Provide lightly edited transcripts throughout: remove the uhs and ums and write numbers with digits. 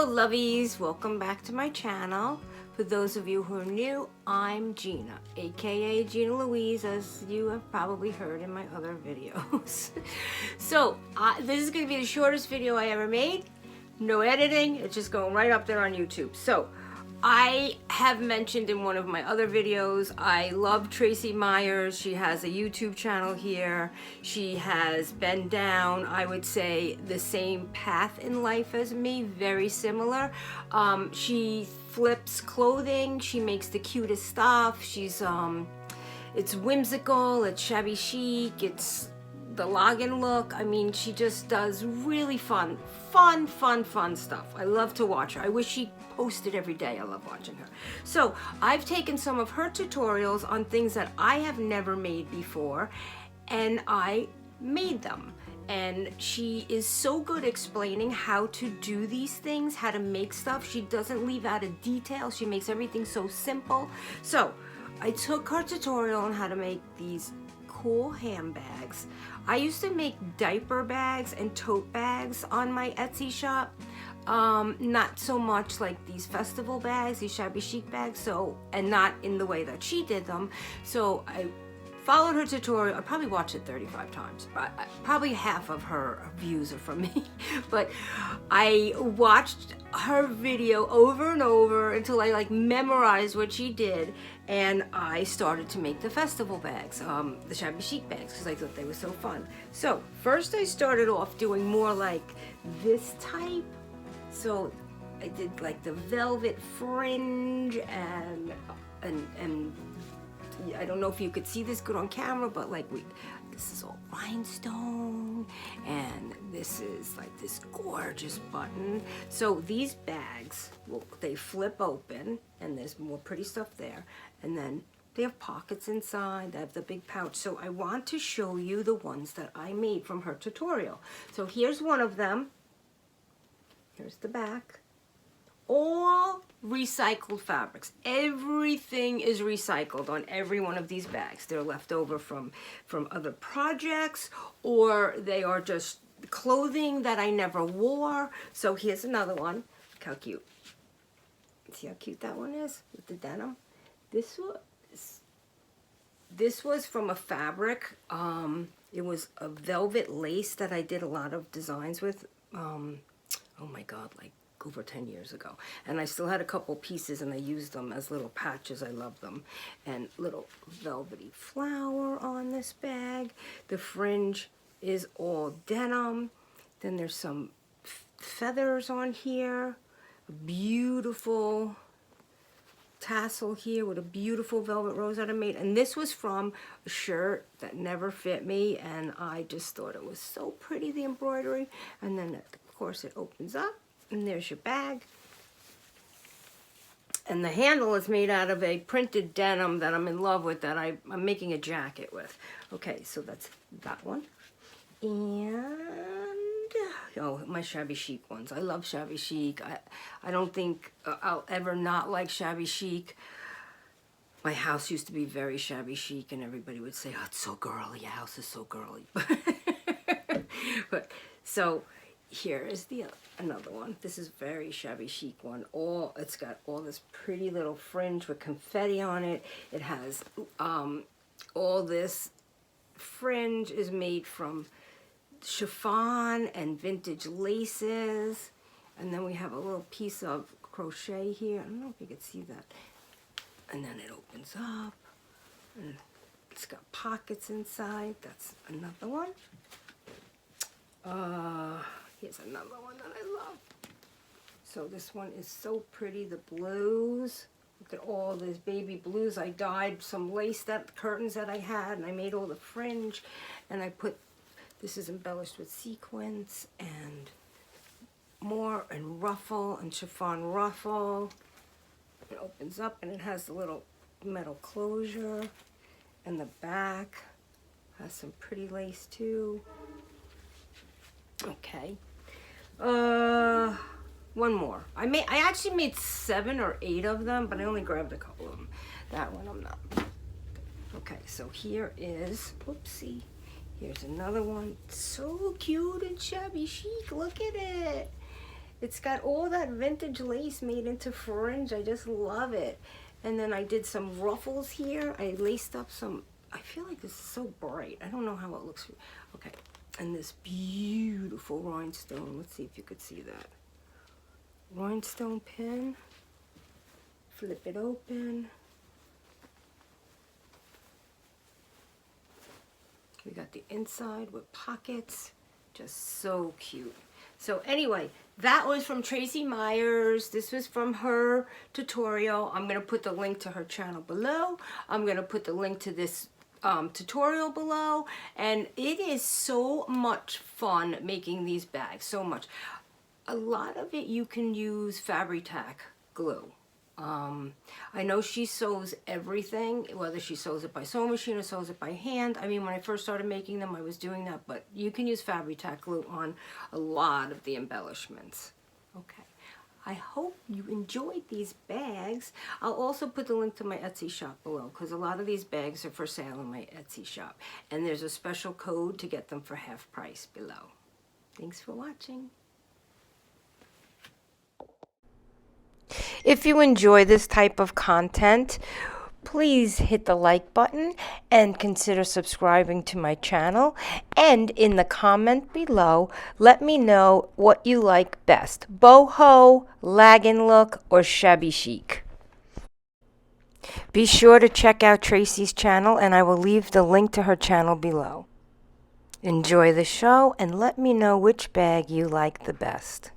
lovies, welcome back to my channel. For those of you who are new, I'm Gina, aka Gina Louise, as you have probably heard in my other videos. So this is going to be the shortest video I ever made. No editing, it's just going right up there on YouTube. So I have mentioned in one of my other videos, I love Traci Meyers. She has a YouTube channel here. She has been down, I would say, the same path in life as me, very similar. She flips clothing. She makes the cutest stuff. She's, it's whimsical, it's shabby chic, it's the login look. I mean, she just does really fun stuff. I love to watch her. I wish she posted every day. I love watching her. So I've taken some of her tutorials on things that I have never made before, and I made them. And she is so good explaining how to do these things, how to make stuff. She doesn't leave out a detail. She makes everything so simple. So I took her tutorial on how to make these cool handbags. I used to make diaper bags and tote bags on my Etsy shop. Not so much like these festival bags, these shabby chic bags, and not in the way that she did them. So I followed her tutorial. I probably watched it 35 times, but probably half of her views are from me. But I watched her video over and over until I memorized what she did, and I started to make the festival bags, the shabby chic bags, because I thought they were so fun. So first I started off doing more like this type. So I did like the velvet fringe and I don't know if you could see this good on camera, but this is all rhinestone, and this is like this gorgeous button. So these bags, they flip open, and there's more pretty stuff there, and then they have pockets inside. They have the big pouch. So I want to show you the ones that I made from her tutorial. So here's one of them. Here's the back. All recycled fabrics. Everything is recycled on every one of these bags. They're left over from other projects, or they are just clothing that I never wore. So here's another one. Look how cute. See how cute that one is with the denim? This was from a fabric. It was a velvet lace that I did a lot of designs with. Oh my God, like over 10 years ago. And I still had a couple pieces, and I used them as little patches. I love them. And little velvety flower on this bag. The fringe is all denim. Then there's some feathers on here. A beautiful tassel here with a beautiful velvet rose that I made. And this was from a shirt that never fit me, and I just thought it was so pretty, the embroidery. And then of course it opens up, and there's your bag. And the handle is made out of a printed denim that I'm in love with, that I'm making a jacket with. Okay, so that's that one. And oh, my shabby chic ones. I love shabby chic. I don't think I'll ever not like shabby chic. My house used to be very shabby chic, and everybody would say, "Oh, it's so girly. Your house is so girly." But so here is another one. This is very shabby chic one. It's got all this pretty little fringe with confetti on it. It has all this fringe is made from chiffon and vintage laces, and then we have a little piece of crochet here. I don't know if you can see that. And then it opens up, and it's got pockets inside. That's another one. Here's another one that I love. So this one is so pretty, the blues. Look at all this baby blues. I dyed some lace curtains that I had, and I made all the fringe, and I put, this is embellished with sequins and more, and ruffle and chiffon ruffle. It opens up, and it has the little metal closure, and the back has some pretty lace too. Okay. One more. I actually made 7 or 8 of them, but I only grabbed a couple of them. That one I'm not. Okay, so here is, whoopsie. Here's another one. So cute and shabby chic. Look at it. It's got all that vintage lace made into fringe. I just love it. And then I did some ruffles here. I laced up some, I feel like this is so bright. I don't know how it looks. Okay, and this beautiful rhinestone. Let's see if you could see that. Rhinestone pin. Flip it open. We got the inside with pockets. Just so cute. So anyway, that was from Traci Meyers. This was from her tutorial. I'm going to put the link to her channel below. I'm going to put the link to this tutorial below. And it is so much fun making these bags. So much. A lot of it you can use Fabri-Tac glue. I know she sews everything, whether she sews it by sewing machine or sews it by hand. I mean, when I first started making them, I was doing that, but you can use Fabri-Tac glue on a lot of the embellishments. Okay, I hope you enjoyed these bags. I'll also put the link to my Etsy shop below, because a lot of these bags are for sale in my Etsy shop. And there's a special code to get them for half price below. Thanks for watching. If you enjoy this type of content, please hit the like button and consider subscribing to my channel. And in the comment below, let me know what you like best, boho, lag-in look, or shabby chic. Be sure to check out Traci's channel, and I will leave the link to her channel below. Enjoy the show and let me know which bag you like the best.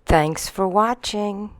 Thanks for watching.